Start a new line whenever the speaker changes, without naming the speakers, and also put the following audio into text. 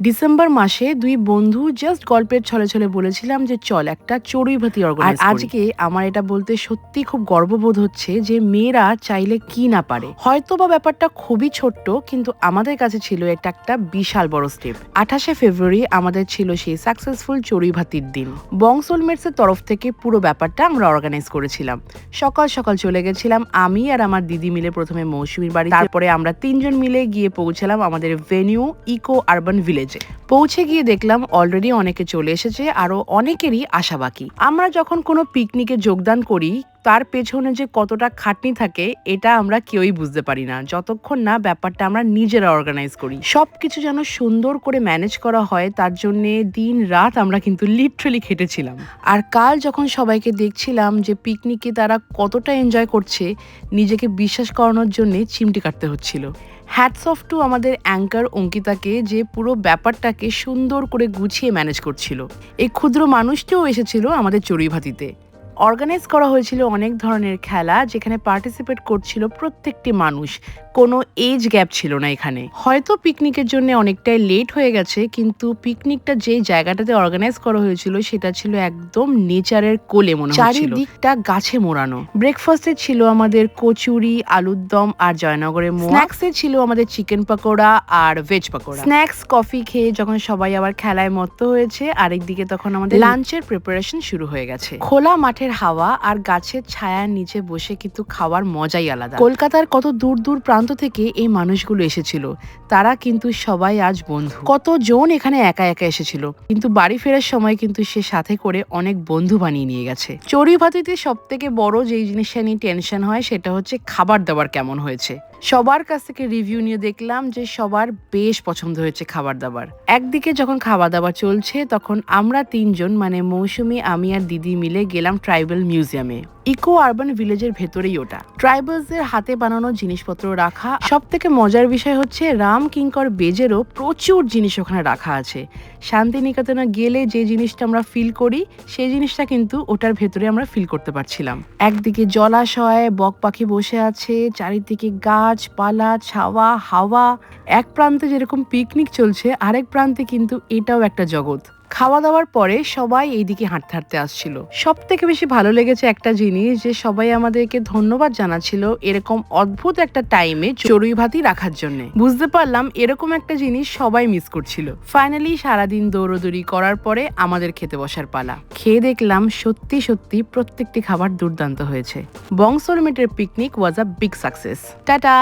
December মাসে দুই বন্ধু জাস্ট গল্পের ছলে ছলে বলেছিলাম যে চল একটা চড়ুই ভাতি অর্গানাইজ করি। আজকে আমার এটা বলতে সত্যি খুব গর্ববোধ হচ্ছে যে মেয়েরা চাইলে কি না পারে। হয়তো বা ব্যাপারটা খুবই ছোট্ট, কিন্তু আমাদের কাছে ছিল এটা একটা বিশাল বড় স্টেপ। 28শে ফেব্রুয়ারি আমাদের ছিল সেই সাকসেসফুল চড়ুই ভাতির দিন। বং সোলমেটস এর তরফ থেকে পুরো ব্যাপারটা আমরা অর্গানাইজ করেছিলাম। সকাল সকাল চলে গেছিলাম আমি আর আমার দিদি মিলে প্রথমে মৌসুমীর বাড়ি, তারপরে আমরা তিনজন মিলে গিয়ে পৌঁছালাম আমাদের ভেনিউ ইকো আরবান ভিলেজে। পৌঁছে গিয়ে দেখলাম অলরেডি অনেকে চলে এসেছে, আরো অনেকেরই আশা বাকি। আমরা যখন কোনো পিকনিকে যোগদান করি তার পেছনে যে কতটা খাটনি থাকে এটা আমরা কেউই বুঝতে পারি না যতক্ষণ না ব্যাপারটা আমরা নিজেরা অর্গানাইজ করি। সবকিছু যেন সুন্দর করে ম্যানেজ করা হয়, তার জন্য দিন রাত আমরা কিন্তু লিটারালি খেটেছিলাম। আর কাল যখন সবাইকে দেখছিলাম যে পিকনিকে তারা কতটা এনজয় করছে, নিজেকে বিশ্বাস করানোর জন্য চিমটি কাটতে হচ্ছিল। হ্যাটস অফ টু আমাদের অ্যাঙ্কার অঙ্কিতাকে, যে পুরো ব্যাপারটাকে সুন্দর করে গুছিয়ে ম্যানেজ করছিল। এই ক্ষুদ্র মানুষটিও এসেছিল আমাদের চড়ুই ভাতিতে। অর্গানাইজ করা হয়েছিল অনেক ধরনের খেলা, যেখানে পার্টিসিপেট করছিল প্রত্যেকটি মানুষ। কোনো এজ গ্যাপ ছিল না এখানে। হয়তো পিকনিকের জন্য অনেকটাই লেট হয়ে গেছে, কিন্তু পিকনিকটা যে জায়গাটাতে অর্গানাইজ করা হয়েছিল সেটা ছিল একদম নেচারের কোলে মনে হচ্ছিল। চারিদিকটা গাছে মোড়ানো। ব্রেকফাস্টে ছিল আমাদের কচুরি, আলুর দম আর জয়নগরের মোয়া। স্ন্যাক্সে ছিল আমাদের চিকেন পকোড়া আর ভেজ পকোড়া। স্ন্যাক্স কফি খেয়ে যখন সবাই আবার খেলায় মত্ত হয়েছে, আরেকদিকে তখন আমাদের লাঞ্চের প্রিপারেশন শুরু হয়ে গেছে। খোলা মাঠের হাওয়া আর গাছের ছায়ার নিচে বসে কিন্তু খাওয়ার মজাই আলাদা। কলকাতার কত দূর দূর প্রান্ত থেকে এই মানুষগুলো এসেছিল, তারা কিন্তু সবাই আজ বন্ধু। কতজন এখানে একা একা এসেছিল, কিন্তু বাড়ি ফেরার সময় কিন্তু সে সাথে করে অনেক বন্ধু বানিয়ে নিয়ে গেছে। চড়ুই ভাতিতে সব থেকে বড় যেই জিনিসটা নিয়ে টেনশন হয় সেটা হচ্ছে খাবার দাবার কেমন হয়েছে। সবার কাছ থেকে রিভিউ নিয়ে দেখলাম যে সবার বেশ পছন্দ হয়েছে খাবার দাবার। একদিকে যখন খাওয়া দাওয়া চলছে তখন আমরা তিনজন মানে মৌসুমী, আমি আর দিদি মিলে গেলাম ট্রাইবাল মিউজিয়ামে। ইকো আরবান ভিলেজের ভেতরেই ওটা। ট্রাইবালসদের হাতে বানানো জিনিসপত্র রাখা। সব থেকে মজার বিষয় হচ্ছে রাম কিঙ্কর বেজেরও প্রচুর জিনিস ওখানে রাখা আছে। শান্তিনিকেতনে গেলে যে জিনিসটা আমরা ফিল করি সেই জিনিসটা কিন্তু ওটার ভেতরে আমরা ফিল করতে পারছিলাম। একদিকে জলাশয়, বক পাখি বসে আছে, চারিদিকে গাছপালা, ছাওয়া, হাওয়া। এক প্রান্তে যেরকম পিকনিক চলছে, আরেক প্রান্তে কিন্তু এটাও একটা জগৎ। খাওয়া দাওয়ার পরে সবাই এইদিকে হাঁটতে হাঁটতে আসছিল। সব থেকে বেশি ভালো লেগেছে একটা জিনিস, যে সবাই আমাদেরকে ধন্যবাদ জানাচ্ছিল এরকম অদ্ভুত একটা টাইমে চড়ুই ভাতি রাখার জন্য। বুঝতে পারলাম এরকম একটা জিনিস সবাই মিস করছিল। ফাইনালি সারাদিন দৌড়দৌড়ি করার পরে আমাদের খেতে বসার পালা। খেয়ে দেখলাম সত্যি সত্যি প্রত্যেকটি খাবার দুর্দান্ত হয়েছে। বং সোলমেটের picnic was a big success. Tata.